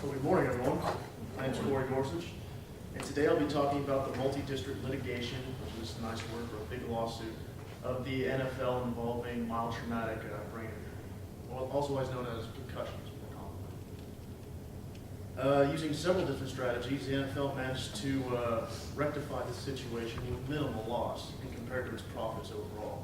Well, good morning, everyone. My name is Gorsage, and today I'll be talking about the multi-district litigation, which is a nice word for a big lawsuit, of the NFL involving mild traumatic brain injury, also known as concussions. Using several different strategies, the NFL managed to rectify the situation with minimal loss in compared to its profits overall.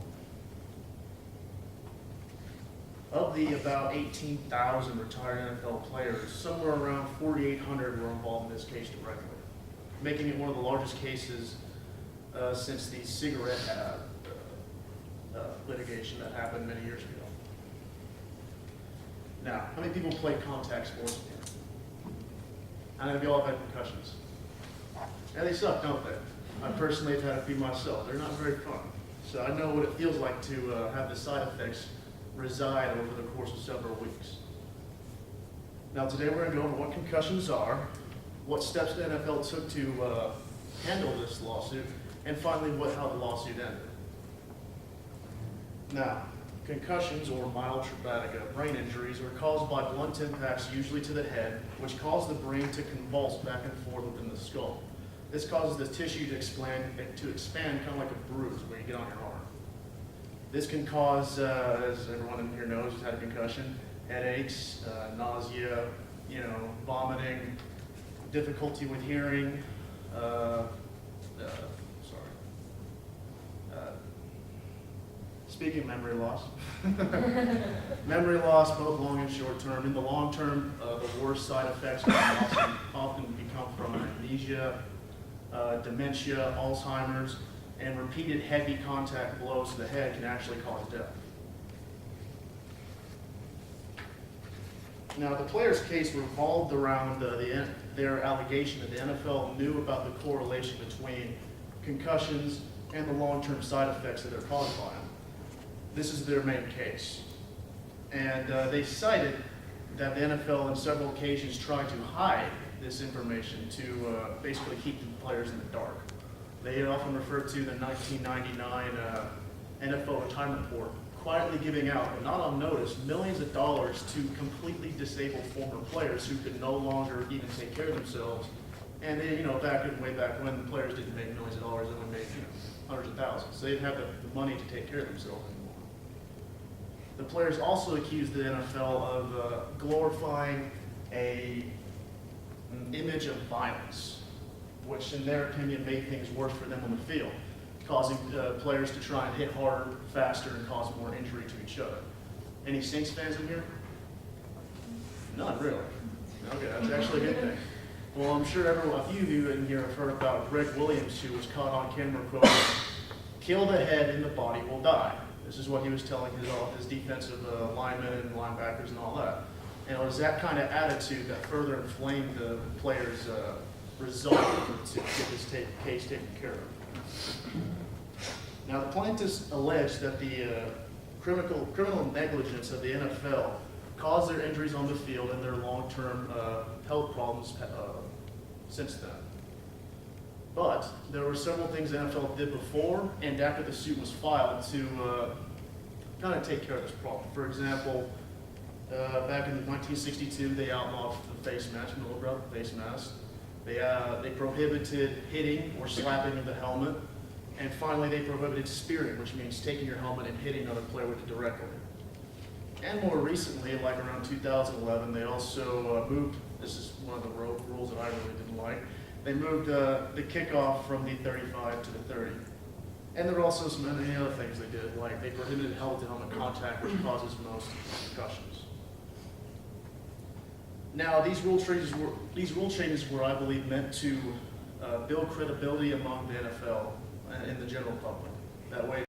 Of the about 18,000 retired NFL players, somewhere around 4,800 were involved in this case directly, making it one of the largest cases since the cigarette litigation that happened many years ago. Now, how many people play contact sports again? How many of y'all have had concussions? Yeah, they suck, don't they? I personally have had a few myself. They're not very fun. So I know what it feels like to have the side effects reside over the course of several weeks. Now today we're going to go over what concussions are, what steps the NFL took to handle this lawsuit, and finally how the lawsuit ended. Now, concussions or mild traumatic brain injuries are caused by blunt impacts, usually to the head, which cause the brain to convulse back and forth within the skull. This causes the tissue to expand kind of like a bruise where you get on your arm. This can cause, as everyone in here knows who's had a concussion, headaches, nausea, vomiting, difficulty with hearing, speaking of memory loss, memory loss both long and short term. In the long term, the worst side effects can often become from amnesia, dementia, Alzheimer's, and repeated heavy contact blows to the head can actually cause death. Now, the player's case revolved around their allegation that the NFL knew about the correlation between concussions and the long-term side effects that are caused by them. This is their main case. And they cited that the NFL on several occasions tried to hide this information to basically keep the players in the dark. They often refer to the 1999 NFL retirement report, quietly giving out, but not on notice, millions of dollars to completely disabled former players who could no longer even take care of themselves. And they, way back when the players didn't make millions of dollars, they only made hundreds of thousands. So they didn't have the money to take care of themselves anymore. The players also accused the NFL of glorifying an image of violence, which in their opinion made things worse for them on the field, causing players to try and hit harder, faster, and cause more injury to each other. Any Saints fans in here? None, really. Okay, that's actually a good thing. Well, I'm sure a few of you in here have heard about Greg Williams, who was caught on camera quoting, "Kill the head and the body will die." This is what he was telling his defensive linemen and linebackers and all that. And it was that kind of attitude that further inflamed the players' resolve to get this case taken care of. Now, the plaintiffs allege that the criminal negligence of the NFL caused their injuries on the field and their long-term health problems since then. But there were several things the NFL did before and after the suit was filed to kind of take care of this problem. For example, back in 1962, they outlawed the face mask, no face mask. They prohibited hitting or slapping of the helmet. And finally, they prohibited spearing, which means taking your helmet and hitting another player with it directly. And more recently, like around 2011, they also moved, this is one of the rules that I really didn't like, they moved the kickoff from the 35 to the 30. And there were also some many other things they did, like they prohibited helmet-to-helmet contact, which causes most concussions. Now, these rule changes were, I believe, meant to build credibility among the NFL and the general public. That way,